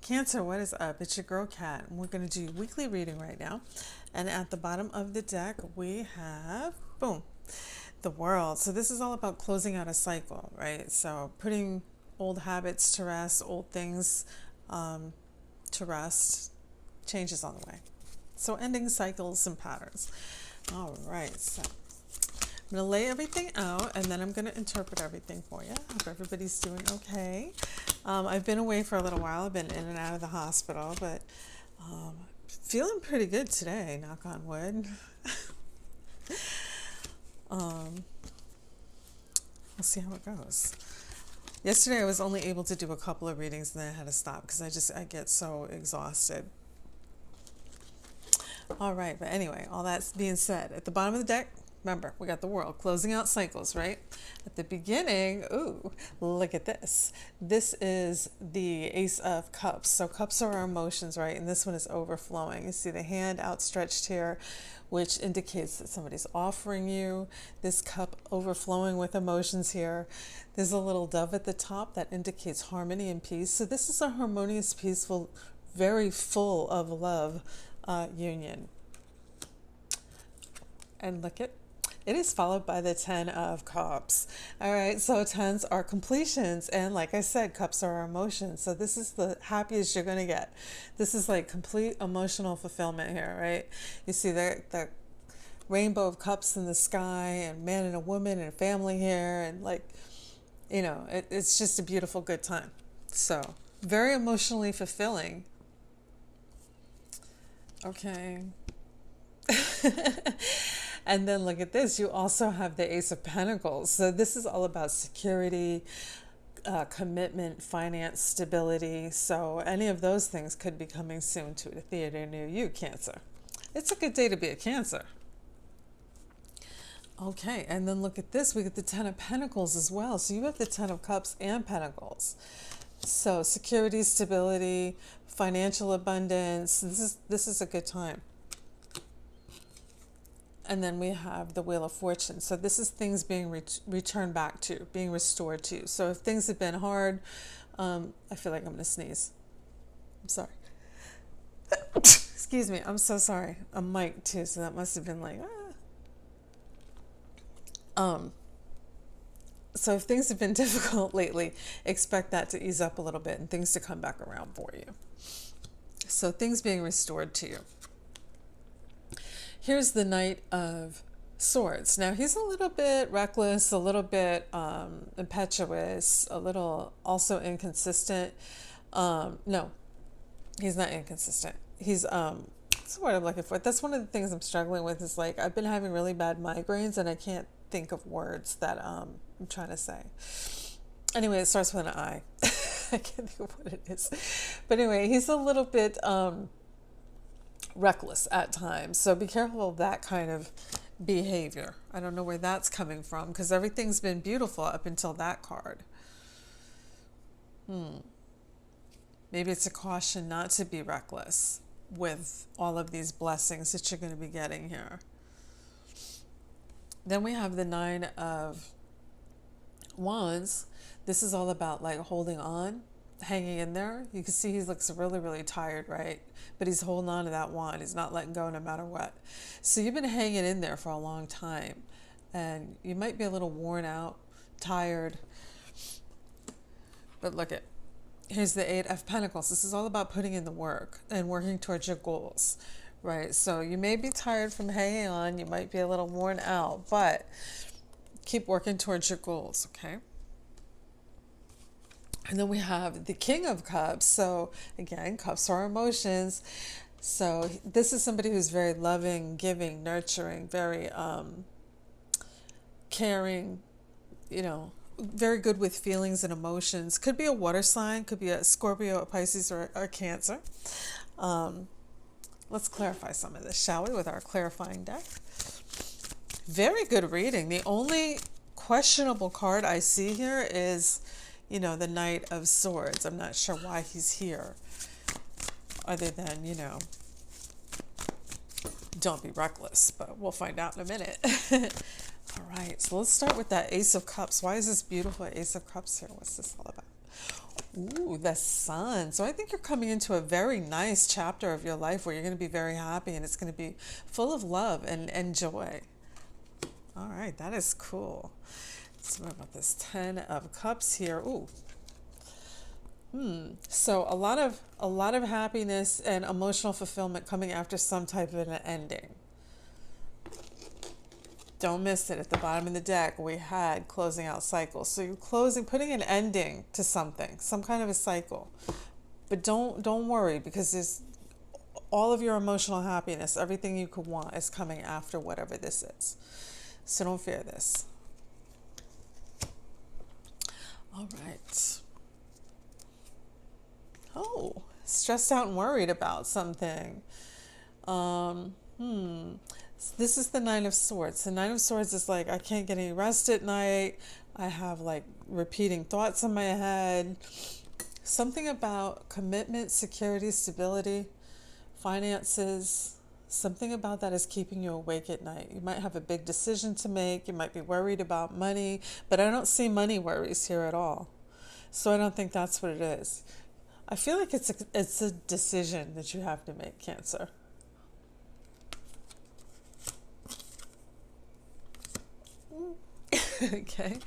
Cancer, what is up? It's your girl Kat, and we're going to do weekly reading right now. And at the bottom of the deck, we have, boom, the world. So this is all about closing out a cycle, right? So putting old habits to rest, old things to rest, changes on the way. So ending cycles and patterns. All right, so I'm going to lay everything out, and then I'm going to interpret everything for you. Hope everybody's doing okay. I've been away for a little while. I've been in and out of the hospital, but feeling pretty good today, knock on wood. We'll see how it goes. Yesterday I was only able to do a couple of readings, and then I had to stop because I get so exhausted. All right, but anyway, all that being said, at the bottom of the deck, remember, we got the world, closing out cycles, right? At the beginning, ooh, look at this. This is the Ace of Cups. So cups are our emotions, right? And this one is overflowing. You see the hand outstretched here, which indicates that somebody's offering you this cup overflowing with emotions here. There's a little dove at the top that indicates harmony and peace. So this is a harmonious, peaceful, very full of love union. And look at it is followed by the 10 of cups. All right, so 10s are completions. And like I said, cups are our emotions. So this is the happiest you're going to get. This is like complete emotional fulfillment here, right? You see the rainbow of cups in the sky, and man and a woman and a family here. And like, you know, it's just a beautiful, good time. So very emotionally fulfilling. Okay. And then look at this. You also have the Ace of Pentacles. So this is all about security, commitment, finance, stability. So any of those things could be coming soon to a theater near you, Cancer. It's a good day to be a Cancer. Okay, and then look at this. We get the 10 of Pentacles as well. So you have the 10 of Cups and Pentacles. So security, stability, financial abundance. This is a good time. And then we have the Wheel of Fortune. So this is things being returned back to, being restored to. So if things have been hard, I feel like I'm going to sneeze. I'm sorry. Excuse me. I'm so sorry. I'm mic'd too, so that must have been like, So if things have been difficult lately, expect that to ease up a little bit and things to come back around for you. So things being restored to you. Here's the Knight of Swords. Now he's a little bit reckless, a little bit impetuous, a little also inconsistent. No, he's not inconsistent. He's that's the word I'm looking for. That's one of the things I'm struggling with, is like I've been having really bad migraines and I can't think of words that I'm trying to say. Anyway, it starts with an I. I can't think of what it is. But anyway, he's a little bit reckless at times. So be careful of that kind of behavior. I don't know where that's coming from, because everything's been beautiful up until that card. Maybe it's a caution not to be reckless with all of these blessings that you're going to be getting here. Then we have the 9 of Wands. This is all about like holding on, hanging in there. You can see he looks really, really tired, right? But he's holding on to that wand. He's not letting go no matter what. So you've been hanging in there for a long time, and you might be a little worn out, tired. But look at, here's the 8 of Pentacles. This is all about putting in the work and working towards your goals, right? So you may be tired from hanging on. You might be a little worn out, but keep working towards your goals, okay? And then we have the King of Cups. So again, cups are emotions. So this is somebody who's very loving, giving, nurturing, very caring, you know, very good with feelings and emotions. Could be a water sign, could be a Scorpio, a Pisces, or a Cancer. Let's clarify some of this, shall we, with our clarifying deck. Very good reading. The only questionable card I see here is, you know, the Knight of Swords. I'm not sure why he's here, other than, you know, don't be reckless, but we'll find out in a minute. All right, so let's start with that Ace of Cups. Why is this beautiful Ace of Cups here? What's this all about? Ooh, the sun. So I think you're coming into a very nice chapter of your life where you're going to be very happy and it's going to be full of love and joy. All right, that is cool. So what about this 10 of Cups here? Ooh. So a lot of happiness and emotional fulfillment coming after some type of an ending. Don't miss it. At the bottom of the deck, we had closing out cycles. So you're putting an ending to something, some kind of a cycle. But don't worry, because there's all of your emotional happiness, everything you could want is coming after whatever this is. So don't fear this. All right. Oh, stressed out and worried about something. This is the Nine of Swords. The Nine of Swords is like, I can't get any rest at night. I have like repeating thoughts in my head. Something about commitment, security, stability, finances. Something about that is keeping you awake at night. You might have a big decision to make. You might be worried about money, but I don't see money worries here at all. So I don't think that's what it is. I feel like it's a decision that you have to make, Cancer. Okay.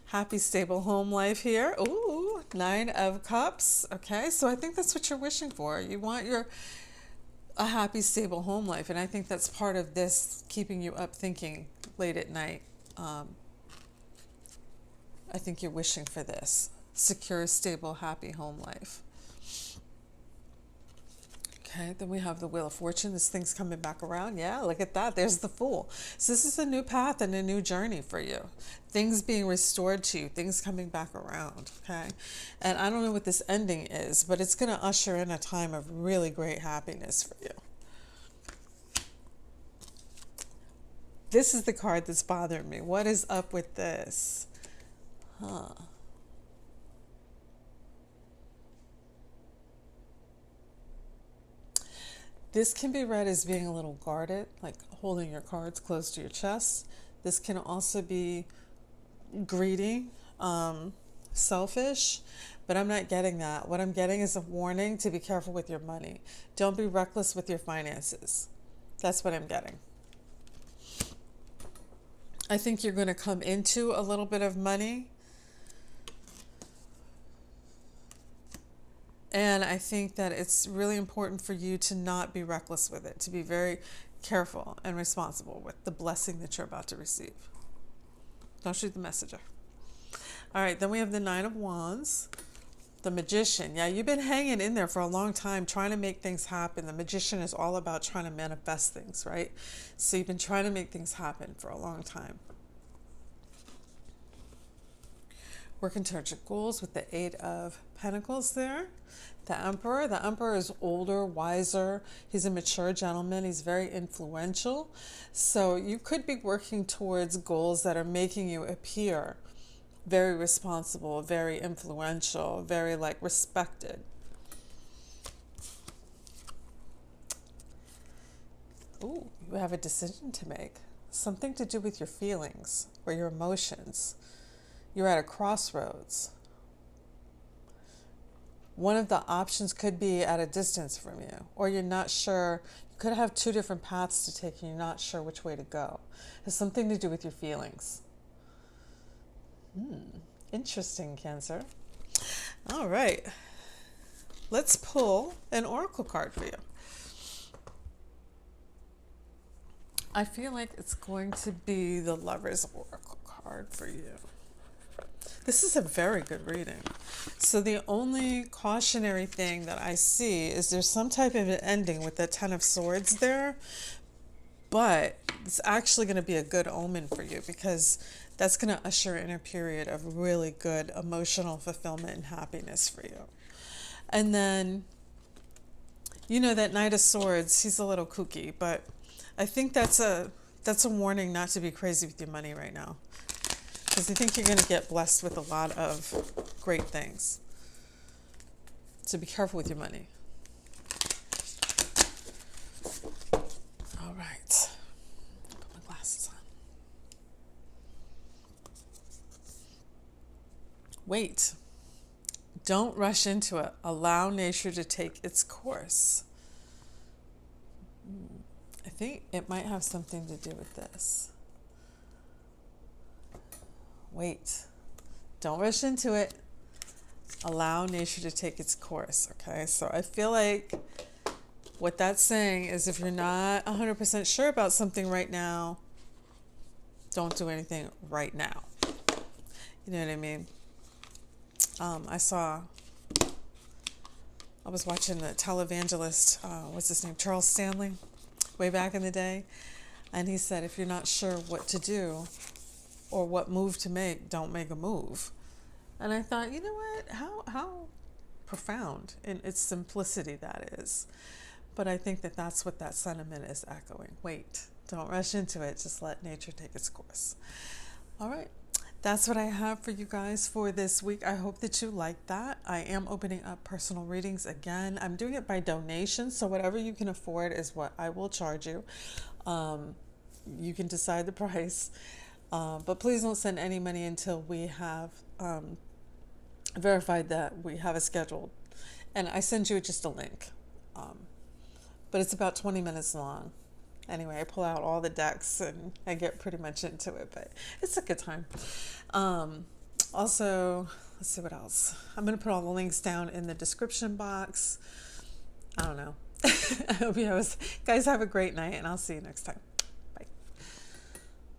Happy, stable home life here. Ooh, 9 of Cups. Okay, so I think that's what you're wishing for. You want a happy, stable home life, and I think that's part of this keeping you up thinking late at night. I think you're wishing for this. Secure, stable, happy home life. Okay, then we have the Wheel of Fortune. This thing's coming back around. Yeah, look at that. There's the Fool. So this is a new path and a new journey for you. Things being restored to you, things coming back around, okay? And I don't know what this ending is, but it's going to usher in a time of really great happiness for you. This is the card that's bothering me. What is up with this? This can be read as being a little guarded, like holding your cards close to your chest. This can also be greedy, selfish, but I'm not getting that. What I'm getting is a warning to be careful with your money. Don't be reckless with your finances. That's what I'm getting. I think you're going to come into a little bit of money. And I think that it's really important for you to not be reckless with it, to be very careful and responsible with the blessing that you're about to receive. Don't shoot the messenger. All right, then we have the 9 of Wands, the Magician. Yeah, you've been hanging in there for a long time trying to make things happen. The Magician is all about trying to manifest things, right? So you've been trying to make things happen for a long time. Working towards your goals with the 8 of Pentacles there. The Emperor is older, wiser. He's a mature gentleman. He's very influential. So you could be working towards goals that are making you appear very responsible, very influential, very like respected. Ooh, you have a decision to make. Something to do with your feelings or your emotions. You're at a crossroads. One of the options could be at a distance from you, or you're not sure. You could have 2 different paths to take and you're not sure which way to go. It's something to do with your feelings. Interesting, Cancer. All right. Let's pull an oracle card for you. I feel like it's going to be the Lover's oracle card for you. This is a very good reading. So the only cautionary thing that I see is there's some type of an ending with the 10 of Swords there, but it's actually going to be a good omen for you because that's going to usher in a period of really good emotional fulfillment and happiness for you. And then, you know, that Knight of Swords, he's a little kooky, but I think that's a warning not to be crazy with your money right now. Because I think you're going to get blessed with a lot of great things. So be careful with your money. All right. Put my glasses on. Wait. Don't rush into it. Allow nature to take its course. I think it might have something to do with this. Wait. Don't rush into it. Allow nature to take its course. Okay, so I feel like what that's saying is if you're not 100% sure about something right now, don't do anything right now. You know what I mean? I was watching the televangelist, what's his name, Charles Stanley, way back in the day. And he said, if you're not sure what to do or what move to make, don't make a move. And I thought, you know what, how profound in its simplicity that is. But I think that that's what that sentiment is echoing. Wait, don't rush into it. Just let nature take its course. All right. That's what I have for you guys for this week. I hope that you like that. I am opening up personal readings again. I'm doing it by donation, so whatever you can afford is what I will charge you. You can decide the price, but please don't send any money until we have verified that we have it scheduled. And I send you just a link, but it's about 20 minutes long. Anyway, I pull out all the decks and I get pretty much into it, but it's a good time. Also, let's see what else. I'm going to put all the links down in the description box. I don't know. I hope you guys have a great night, and I'll see you next time.